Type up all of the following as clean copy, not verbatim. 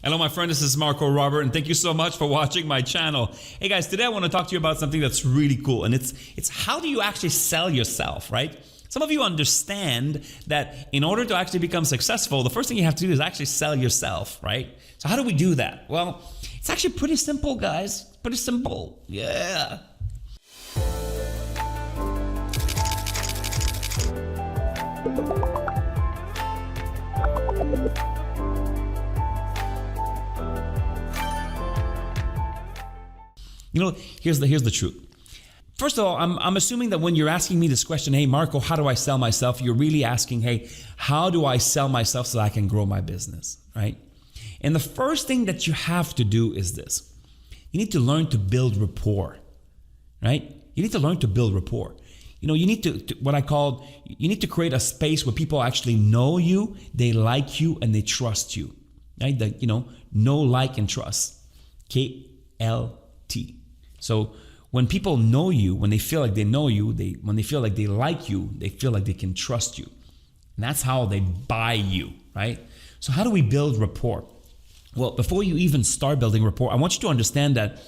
Hello, my friend. This is Marco Robert, and thank you so much for watching my channel. Hey, guys, today I want to talk to you about something that's really cool, and it's how do you actually sell yourself, right? Some of you understand that in order to actually become successful, the first thing you have to do is actually sell yourself, right? So how do we do that? Well, it's actually pretty simple, guys. Pretty simple. Yeah. You know, here's the truth. First of all, I'm assuming that when you're asking me this question, hey, Marco, how do I sell myself? You're really asking, hey, how do I sell myself so that I can grow my business, right? And the first thing that you have to do is this. You need to learn to build rapport, right? You need to learn to build rapport. You know, you need you need to create a space where people actually know you, they like you, and they trust you, right? Know, like, and trust. KLT. So when people know you, when they feel like they know you, when they feel like they like you, they feel like they can trust you. And that's how they buy you, right? So how do we build rapport? Well, before you even start building rapport, I want you to understand that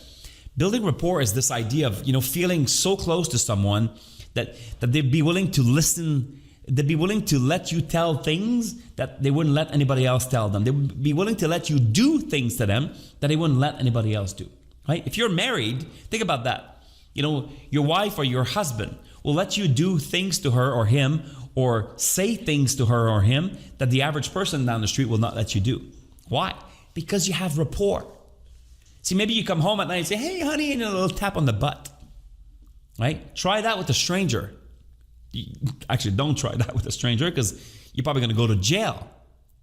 building rapport is this idea of, feeling so close to someone that they'd be willing to listen, they'd be willing to let you tell things that they wouldn't let anybody else tell them. They would be willing to let you do things to them that they wouldn't let anybody else do. Right? If you're married, think about that. Your wife or your husband will let you do things to her or him or say things to her or him that the average person down the street will not let you do. Why? Because you have rapport. See, maybe you come home at night and say, hey, honey, and a little tap on the butt. Right? Try that with a stranger. Actually, don't try that with a stranger because you're probably going to go to jail.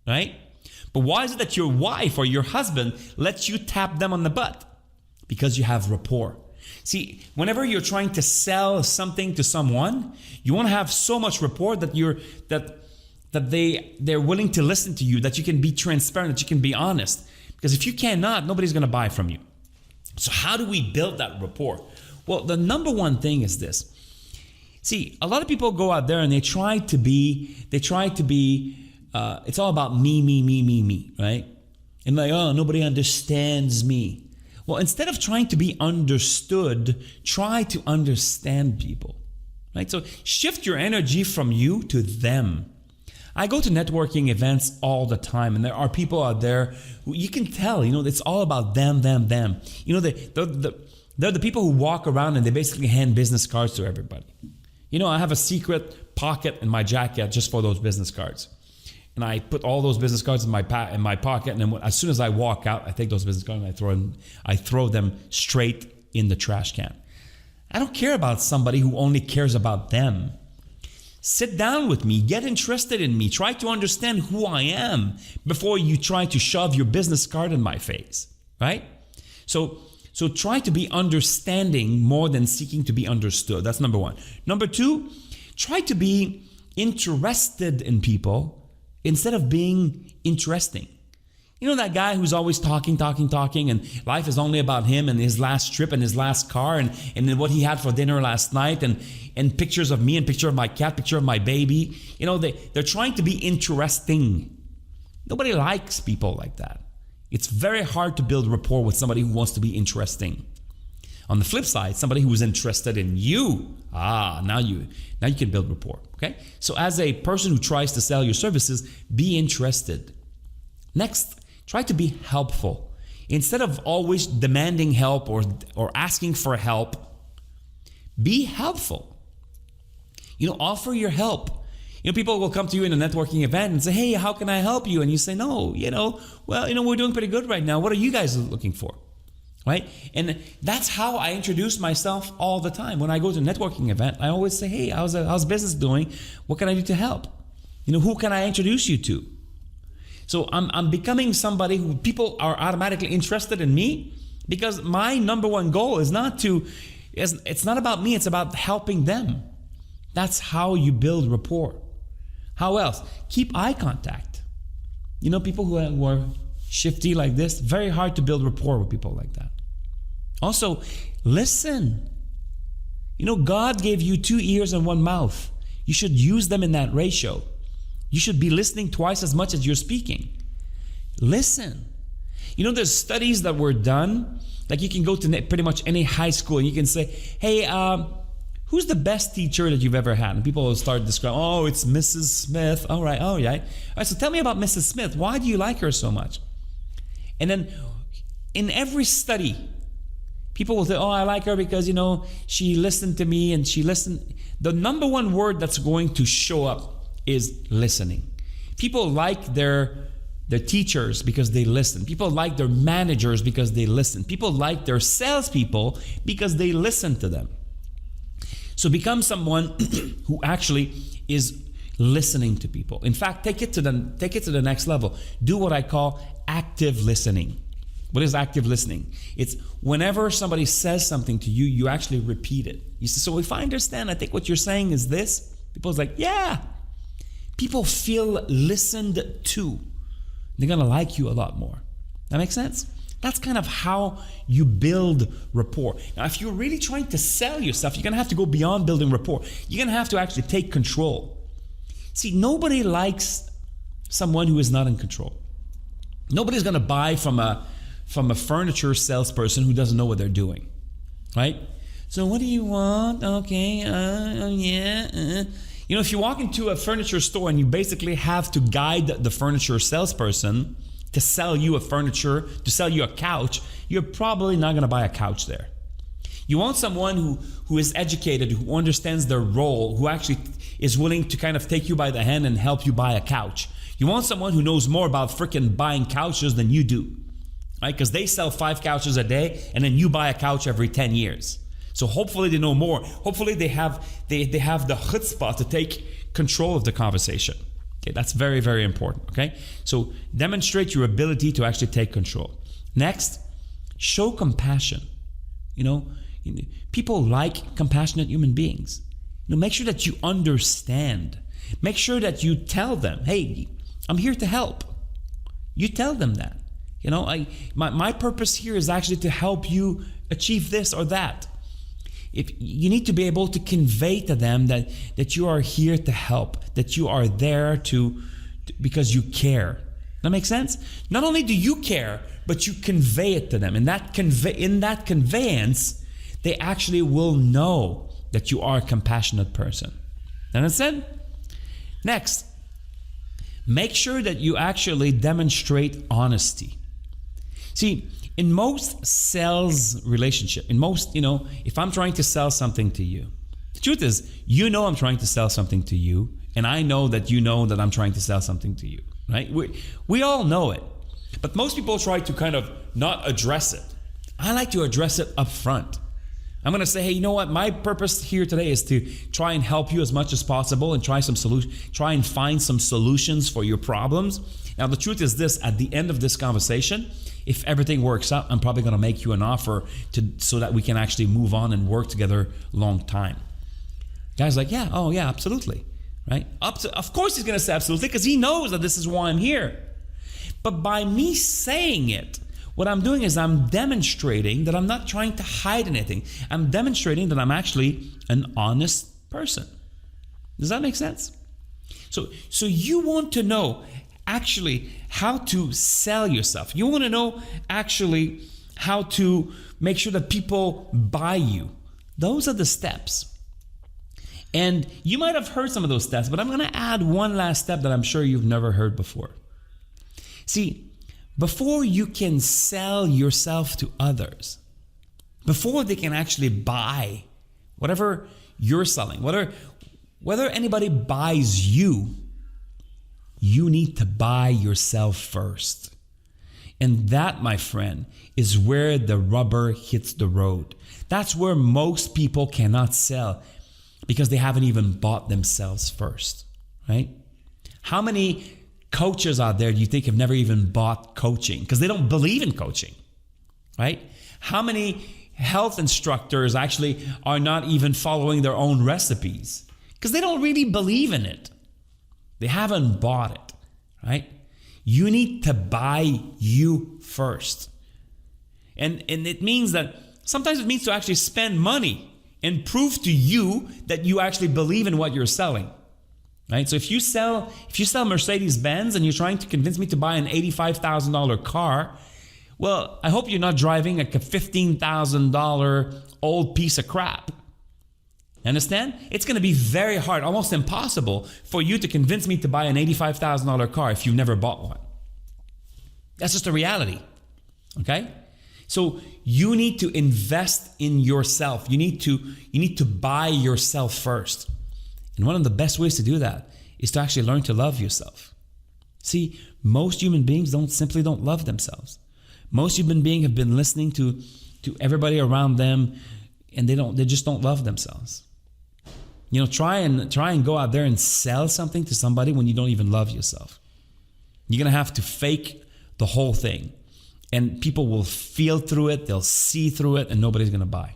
Right? But why is it that your wife or your husband lets you tap them on the butt? Because you have rapport. See, whenever you're trying to sell something to someone, you want to have so much rapport that they're willing to listen to you, that you can be transparent, that you can be honest. Because if you cannot, nobody's going to buy from you. So how do we build that rapport? Well, the number one thing is this. See, a lot of people go out there and they try to be, it's all about me, right? And like, oh, nobody understands me. Well, instead of trying to be understood, try to understand people, right? So shift your energy from you to them. I go to networking events all the time, and there are people out there who you can tell, it's all about them. They're the people who walk around and they basically hand business cards to everybody. I have a secret pocket in my jacket just for those business cards. And I put all those business cards in my pocket, and then as soon as I walk out, I take those business cards and I throw them straight in the trash can. I don't care about somebody who only cares about them. Sit down with me, get interested in me, try to understand who I am before you try to shove your business card in my face, right? So try to be understanding more than seeking to be understood. That's number one. Number two, try to be interested in people instead of being interesting. That guy who's always talking, and life is only about him and his last trip and his last car and then what he had for dinner last night and pictures of me and picture of my cat, picture of my baby. They're trying to be interesting. Nobody likes people like that. It's very hard to build rapport with somebody who wants to be interesting. On the flip side, somebody who is interested in you, now you can build rapport, okay? So as a person who tries to sell your services, be interested. Next, try to be helpful. Instead of always demanding help or asking for help, be helpful. Offer your help. People will come to you in a networking event and say, hey, how can I help you? And you say, no, we're doing pretty good right now. What are you guys looking for? Right? And that's how I introduce myself all the time. When I go to a networking event, I always say, hey, how's business doing? What can I do to help? Who can I introduce you to? So I'm becoming somebody who people are automatically interested in me because my number one goal is it's not about me, it's about helping them. That's how you build rapport. How else? Keep eye contact. People who are shifty like this, very hard to build rapport with people like that. Also, listen. God gave you 2 ears and 1 mouth. You should use them in that ratio. You should be listening twice as much as you're speaking. Listen. You know, there's studies that were done, like you can go to pretty much any high school and you can say, hey, who's the best teacher that you've ever had? And people will start describing, oh, it's Mrs. Smith. All right, oh yeah. All right, so tell me about Mrs. Smith. Why do you like her so much? And then in every study, people will say, oh, I like her because, you know, she listened to me and she listened. The number one word that's going to show up is listening. People like their teachers because they listen. People like their managers because they listen. People like their salespeople because they listen to them. So become someone who actually is listening to people. In fact, take it to the next level. Do what I call active listening. What is active listening? It's whenever somebody says something to you, you actually repeat it. You say, so if I understand, I think what you're saying is this. People's like, yeah. People feel listened to. They're going to like you a lot more. That makes sense? That's kind of how you build rapport. Now, if you're really trying to sell yourself, you're going to have to go beyond building rapport. You're going to have to actually take control. See, nobody likes someone who is not in control. Nobody's going to buy from a furniture salesperson who doesn't know what they're doing, right? So what do you want? Okay, yeah. You know, if you walk into a furniture store and you basically have to guide the furniture salesperson to sell you to sell you a couch, you're probably not going to buy a couch there. You want someone who is educated, who understands their role, who actually is willing to kind of take you by the hand and help you buy a couch. You want someone who knows more about freaking buying couches than you do, right? Because they sell 5 couches a day and then you buy a couch every 10 years. So hopefully they know more. Hopefully they have the chutzpah to take control of the conversation. Okay, that's very, very important, okay? So demonstrate your ability to actually take control. Next, show compassion. You know, people like compassionate human beings. You know, make sure that you understand. Make sure that you tell them, hey, I'm here to help. You tell them that. You know, my purpose here is actually to help you achieve this or that. If you need to be able to convey to them that you are here to help, that you are there because you care. That makes sense? Not only do you care, but you convey it to them. And in that conveyance, they actually will know that you are a compassionate person. Understand? Next, make sure that you actually demonstrate honesty. See, in most sales relationship, if I'm trying to sell something to you, the truth is, you know I'm trying to sell something to you, and I know that you know that I'm trying to sell something to you, right? We all know it, but most people try to kind of not address it. I like to address it up front. I'm going to say, hey, you know what? My purpose here today is to try and help you as much as possible and try and find some solutions for your problems. Now, the truth is this, at the end of this conversation, if everything works out, I'm probably going to make you an offer so that we can actually move on and work together long time. Guy's like, yeah, oh yeah, absolutely, right? Of course he's going to say absolutely because he knows that this is why I'm here. But by me saying it, what I'm doing is I'm demonstrating that I'm not trying to hide anything. I'm demonstrating that I'm actually an honest person. Does that make sense? So you want to know actually how to sell yourself. You want to know actually how to make sure that people buy you. Those are the steps. And you might have heard some of those steps, but I'm going to add one last step that I'm sure you've never heard before. See, before you can sell yourself to others, before they can actually buy whatever you're selling, whether anybody buys you, you need to buy yourself first. And that, my friend, is where the rubber hits the road. That's where most people cannot sell because they haven't even bought themselves first, right? How many coaches out there do you think have never even bought coaching because they don't believe in coaching, right? How many health instructors actually are not even following their own recipes because they don't really believe in it? They haven't bought it, right? You need to buy you first. And it means that sometimes it means to actually spend money and prove to you that you actually believe in what you're selling. Right? So if you sell Mercedes-Benz and you're trying to convince me to buy an $85,000 car, Well, I hope you're not driving like a $15,000 old piece of crap. Understand? It's going to be very hard, almost impossible for you to convince me to buy an $85,000 car if you've never bought one. That's just a reality. Okay? So you need to invest in yourself. You need to buy yourself first. And one of the best ways to do that is to actually learn to love yourself. See, most human beings simply don't love themselves. Most human beings have been listening to everybody around them, and they just don't love themselves. You know, try and go out there and sell something to somebody when you don't even love yourself. You're gonna have to fake the whole thing, and people will feel through it, they'll see through it, and nobody's gonna buy.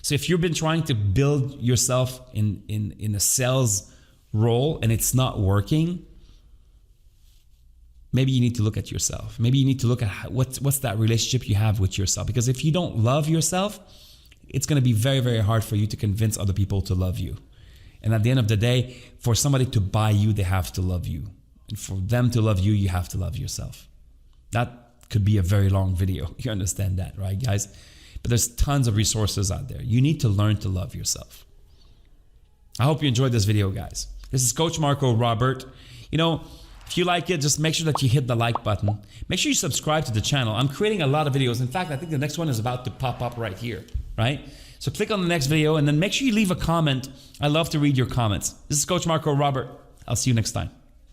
So if you've been trying to build yourself in a sales role and it's not working, maybe you need to look at yourself. Maybe you need to look at what's that relationship you have with yourself. Because if you don't love yourself, it's going to be very, very hard for you to convince other people to love you. And at the end of the day, for somebody to buy you, they have to love you. And for them to love you, you have to love yourself. That could be a very long video. You understand that, right, guys? But there's tons of resources out there. You need to learn to love yourself. I hope you enjoyed this video, guys. This is Coach Marco Robert. You know, if you like it, just make sure that you hit the like button. Make sure you subscribe to the channel. I'm creating a lot of videos. In fact, I think the next one is about to pop up right here, right? So click on the next video and then make sure you leave a comment. I love to read your comments. This is Coach Marco Robert. I'll see you next time.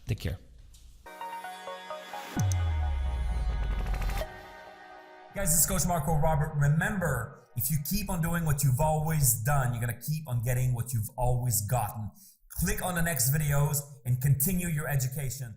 Take care. Guys, this is Coach Marco Robert. Remember, if you keep on doing what you've always done, you're going to keep on getting what you've always gotten. Click on the next videos and continue your education.